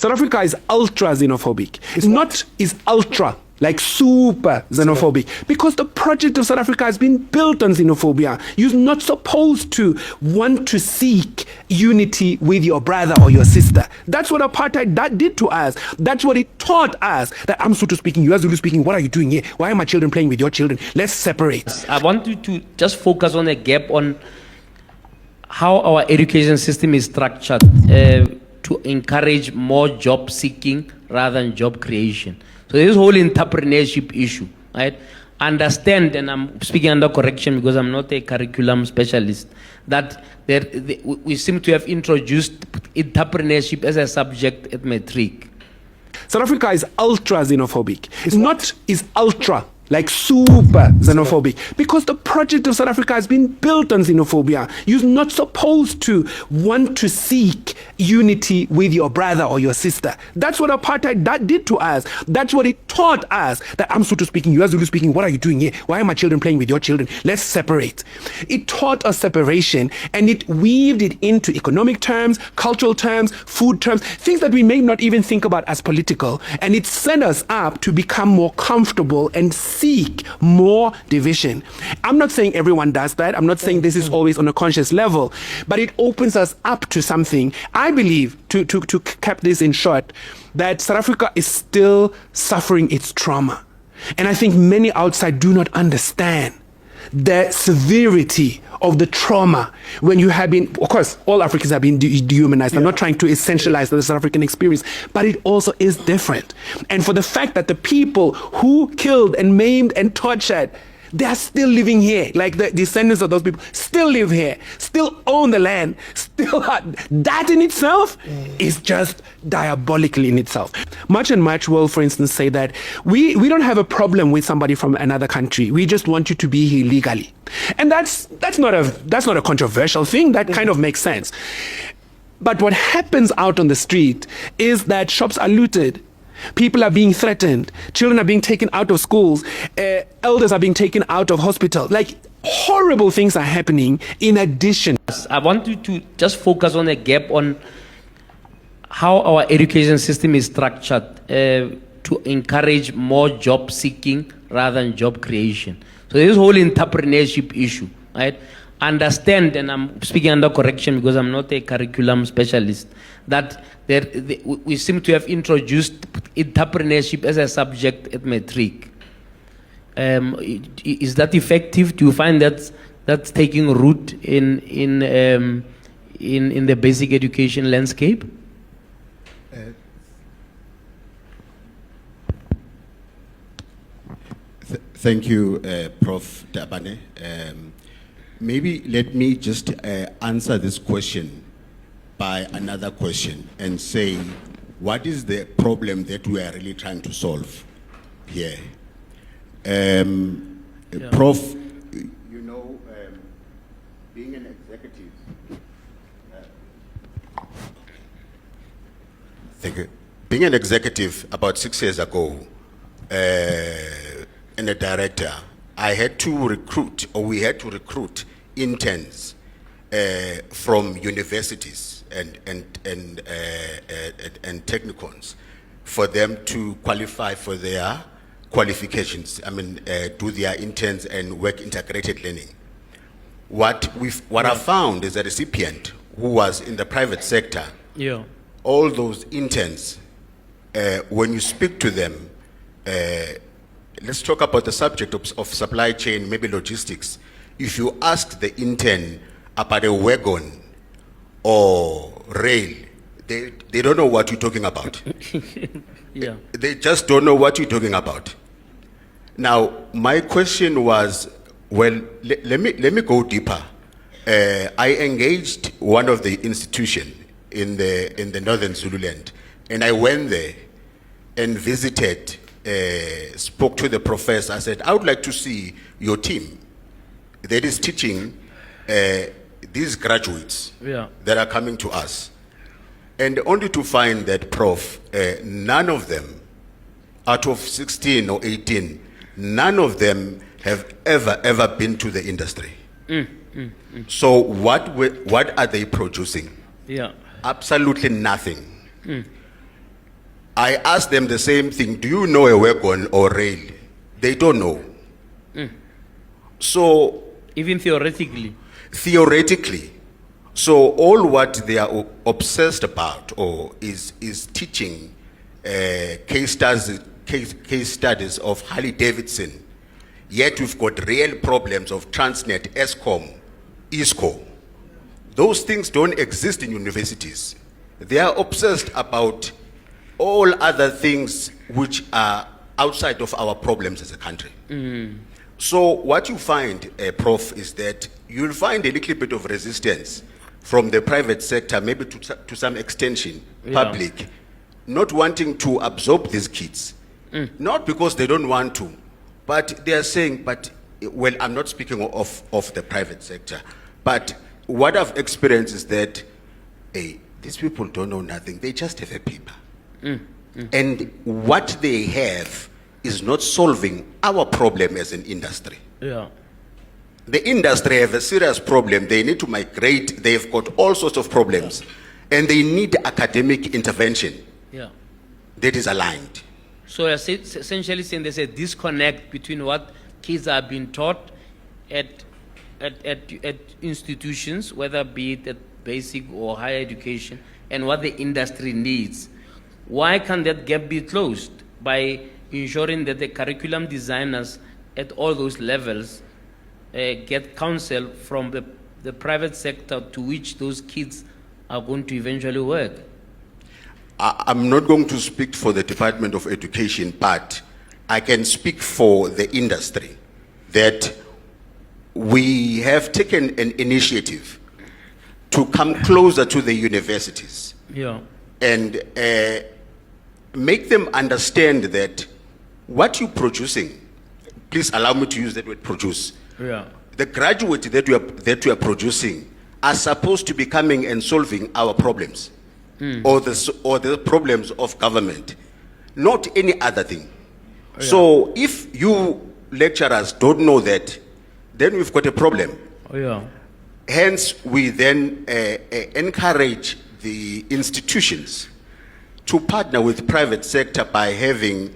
South Africa is ultra xenophobic. It's not is ultra, like super xenophobic, because the project of South Africa has been built on xenophobia. You're not supposed to want to seek unity with your brother or your sister. That's what apartheid that did to us. That's what it taught us. That I'm Sotho speaking, you are Zulu speaking, what are you doing here? Why are my children playing with your children? Let's separate. I want you to just focus on a gap on how our education system is structured to encourage more job seeking rather than job creation. So this whole entrepreneurship issue, right? Understand, and I'm speaking under correction because I'm not a curriculum specialist, that we seem to have introduced entrepreneurship as a subject at matric. South Africa is ultra xenophobic. It's not is ultra, like super xenophobic, because the project of South Africa has been built on xenophobia. You're not supposed to want to seek unity with your brother or your sister. That's what apartheid that did to us. That's what it taught us. That I'm Sotho speaking, you are Zulu speaking, what are you doing here? Why are my children playing with your children? Let's separate. It taught us separation, and it weaved it into economic terms, cultural terms, food terms, things that we may not even think about as political. And it set us up to become more comfortable and seek more division. I'm not saying everyone does that. I'm not saying this is always on a conscious level, but it opens us up to something. I believe, to cap this in short, that South Africa is still suffering its trauma. And I think many outside do not understand the severity of the trauma when you have been, of course, all Africans have been dehumanized. Yeah. I'm not trying to essentialize the South African experience, but it also is different. And for the fact that the people who killed and maimed and tortured, they are still living here, like the descendants of those people still live here, still own the land, still that in itself is just diabolical in itself. Much and Much will, for instance, say that we don't have a problem with somebody from another country. We just want you to be here legally. And that's not a controversial thing. That kind of makes sense. But what happens out on the street is that shops are looted. People are being threatened. Children are being taken out of schools. Elders are being taken out of hospital. Like, horrible things are happening in addition. I want you to just focus on a gap on how our education system is structured to encourage more job seeking rather than job creation. So this whole entrepreneurship issue, right? Understand, and I'm speaking under correction because I'm not a curriculum specialist, that we seem to have introduced entrepreneurship as a subject at matric. Is that effective? Do you find that that's taking root in the basic education landscape? Thank you, Prof. Dabane. Maybe let me just answer this question by another question and say, what is the problem that we are really trying to solve here? Prof, you know, being an executive, thank you. Being an executive about 6 years ago, and a director, I had to recruit, or we had to recruit interns from universities and technicons for them to qualify for their qualifications. I mean, do their interns and work integrated learning. What I found is a recipient who was in the private sector. Yeah. All those interns, when you speak to them, let's talk about the subject of supply chain, maybe logistics. If you ask the intern about a wagon or rail, they don't know what you're talking about. Yeah. They just don't know what you're talking about. Now, my question was, well, let me go deeper. I engaged one of the institution in the northern Zululand, and I went there and visited. Spoke to the professor. I said, I would like to see your team that is teaching these graduates that are coming to us. And only to find that, Prof, none of them, out of 16 or 18, none of them have ever been to the industry. So what are they producing? Yeah. Absolutely nothing. I asked them the same thing. Do you know a wagon or rail? They don't know. So Even theoretically. theoretically, so all what they are obsessed about or is teaching case studies of Harley Davidson, yet we've got real problems of Transnet, ESCOM, ISCO. Those things don't exist in universities. They are obsessed about all other things which are outside of our problems as a country. So what you find, Prof, is that you'll find a little bit of resistance from the private sector, maybe to some extension, public, not wanting to absorb these kids. Not because they don't want to, but they are saying, but, well, I'm not speaking of the private sector, but what I've experienced is that, hey, these people don't know nothing, they just have a paper. And what they have is not solving our problem as an industry. Yeah. The industry have a serious problem. They need to migrate. They've got all sorts of problems. And they need academic intervention Yeah. that is aligned. So you're essentially saying there's a disconnect between what kids are being taught at institutions, whether be it at basic or higher education, and what the industry needs. Why can't that gap be closed? By ensuring that the curriculum designers at all those levels get counsel from the private sector to which those kids are going to eventually work. I'm not going to speak for the Department of Education, but I can speak for the industry that we have taken an initiative to come closer to the universities. Yeah. And make them understand that what you're producing, please allow me to use that word produce. Yeah. The graduates that we are producing are supposed to be coming and solving our problems or the problems of government, not any other thing. So if you lecturers don't know that, then we've got a problem. Yeah. Hence, we then encourage the institutions to partner with private sector by having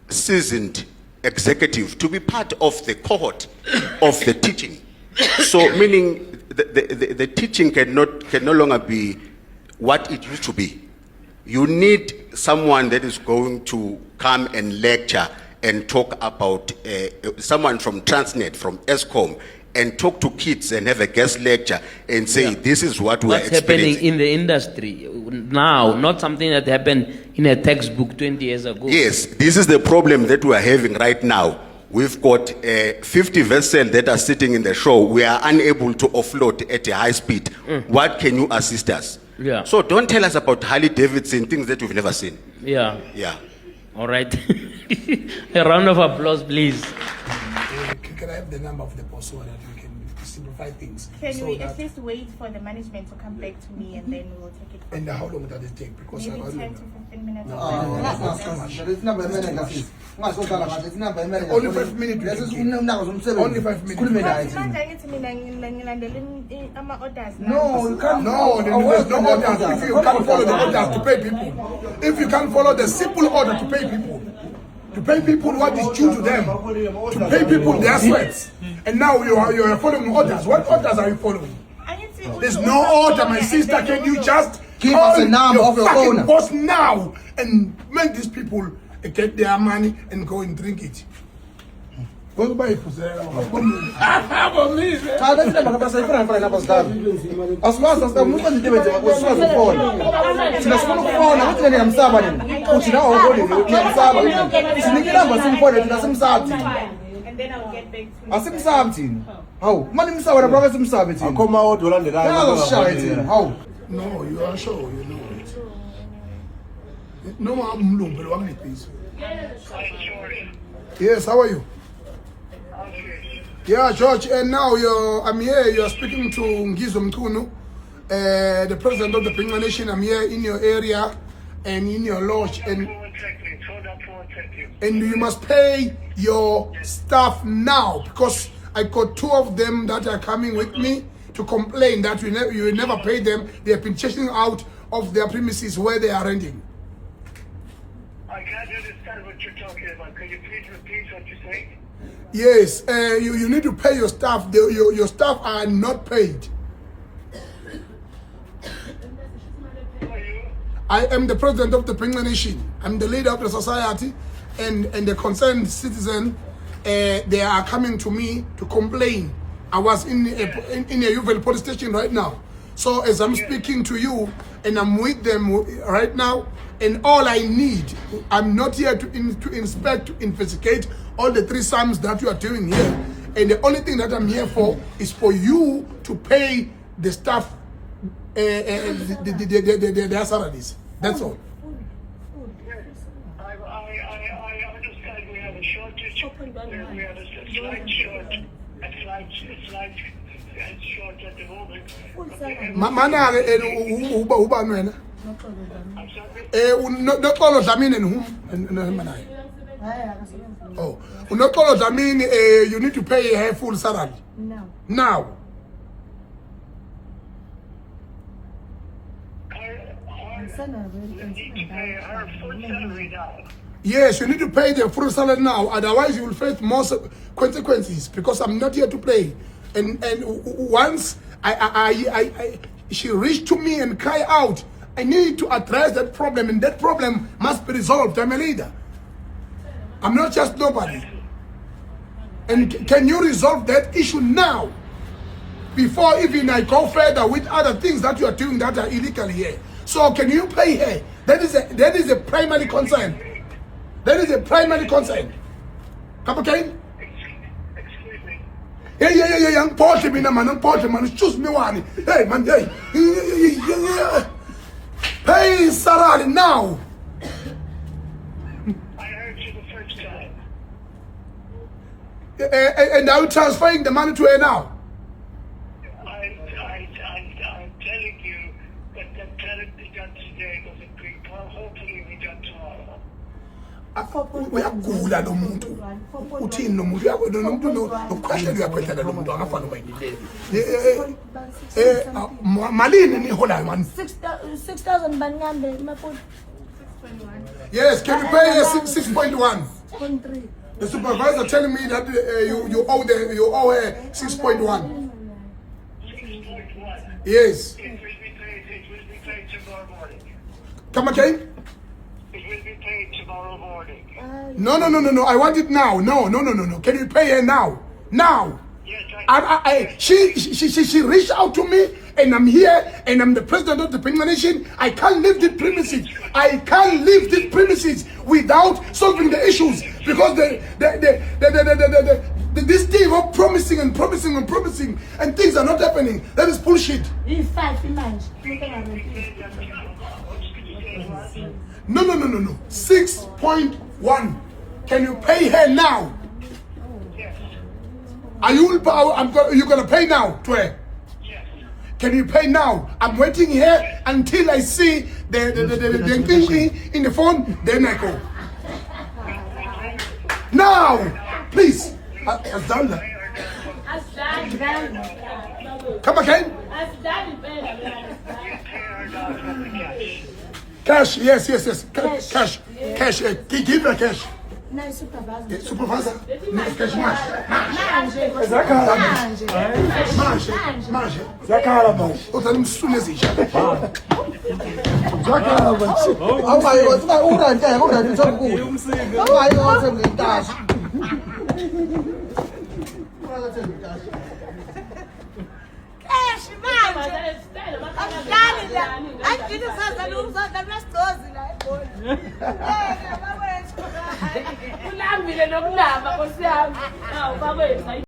seasoned executive to be part of the cohort of the teaching. So meaning the teaching can no longer be what it used to be. You need someone that is going to come and lecture and talk about someone from Transnet, from ESCOM, and talk to kids and have a guest lecture and say, this is what we are What's happening experiencing. in the industry now, not something that happened in a textbook 20 years ago. Yes, this is the problem that we are having right now. We've got 50 vessels that are sitting in the shore. We are unable to offload at a high speed. What can you assist us? Yeah. So don't tell us about Harley Davidson, things that we've never seen. Yeah. Yeah. All right. A round of applause, please. Can I have the number of the boss so that we can simplify things? Can so we that- at least wait for the management to come back to me and then we'll take it from And how long does it take? Because maybe I 10 don't to know. 15 minutes. Only 5 minutes. Only 5 minutes. No, you can't. No, there's no orders. If you can't follow the orders to pay people, if you can't follow the simple order to pay people what is due to them, to pay people their sweats, and now you are following orders. What orders are you following? There's no order, my sister. Can you just Give call us a number your of your fucking phone. boss now and make these people get their money and go and drink it? Go buy it. And then I'll get back to you. asimsabi thina hawu manje imsaba lapha asimsabi thina Akhoma odwa olandelayo. Yazosishaya thina hawu No, you are sure you know it. No, I'm Mlumbe, I'm please. Yes, how are you? Yeah, George, and now I'm here, you're speaking to Ngizo Mkunu, the president of the Penguin Nation. I'm here in your area and in your lodge, and you must pay your staff now, because I got 2 of them that are coming with me to complain that you never pay them. They have been chasing out of their premises where they are renting. I can't understand what you're talking about. Can you please repeat what you're saying? Yes, you need to pay your staff. Your staff are not paid. Who are you? I am the president of the Penguin Nation. I'm the leader of the society, and the concerned citizen, they are coming to me to complain. I was in a Uval police station right now. So as I'm speaking to you, and I'm with them right now, and all I need, I'm not here to inspect, to investigate all the three sums that you are doing here. And the only thing that I'm here for is for you to pay the staff their salaries. That's all. I understand we have a shortage. We have a slight short at the moment. Mana uba wena. I'm sorry. Noxolo Dlamini and whom? Oh, Noxolo Dlamini, you need to pay her full salary. No. Now. You need to pay her full salary now. Yes, you need to pay the full salary now. Otherwise, you will face most consequences because I'm not here to play. And once she reached to me and cried out, I need to address that problem, and that problem must be resolved. I'm a leader. I'm not just nobody. And can you resolve that issue now? Before even I go further with other things that you are doing that are illegal here. So can you pay her? That is a primary concern. That is a primary concern. Come again? Excuse me. Yeah, young Portly, man, Portly, man, choose me one. Hey, man, hey. Pay salary now. I heard you the first time. And I'm transferring the money to her now. I'm telling you that that cannot be done today, but it will hopefully be done tomorrow. Uyagula lo muntu. Uthini lo muntu? Lo muntu nokukhwehlela uyakhwehlela lo muntu akafani noba malini niholayo man? 6,000 bangambe mapoti. Yes, can you pay 6.1? 6.3. The supervisor telling me that you owe her 6.1. 6.1. Yes. It will be paid tomorrow morning. Come again? It will be paid tomorrow morning. No. I want it now. No. Can you pay her now? Now. Yes, She reached out to me, and I'm here, and I'm the president of the Penguin Nation. I can't leave this premises. I can't leave this premises without solving the issues because this thing of promising and things are not happening. That is bullshit. No. 6.1. Can you pay her now? Are you gonna pay now to her? Yes. Can you pay now? I'm waiting here until I see the thing in the phone, then I go. Now, please. I've done that. Come again? Cash, yes. Cash. Give her cash. No, supervisor. Supervisor, cash manje. Zakhala manje. Uthanda umsule ezinja. Zakhala manje. Awuyithi uranteke ungathi uthokukula. Awuyithi ngentasha. Cash manje. Asidlali la. Ayidini sasa luzodla lesidozi la ebhoni. Ulambile nokulamba Nkosi yami. Awu bakwethu.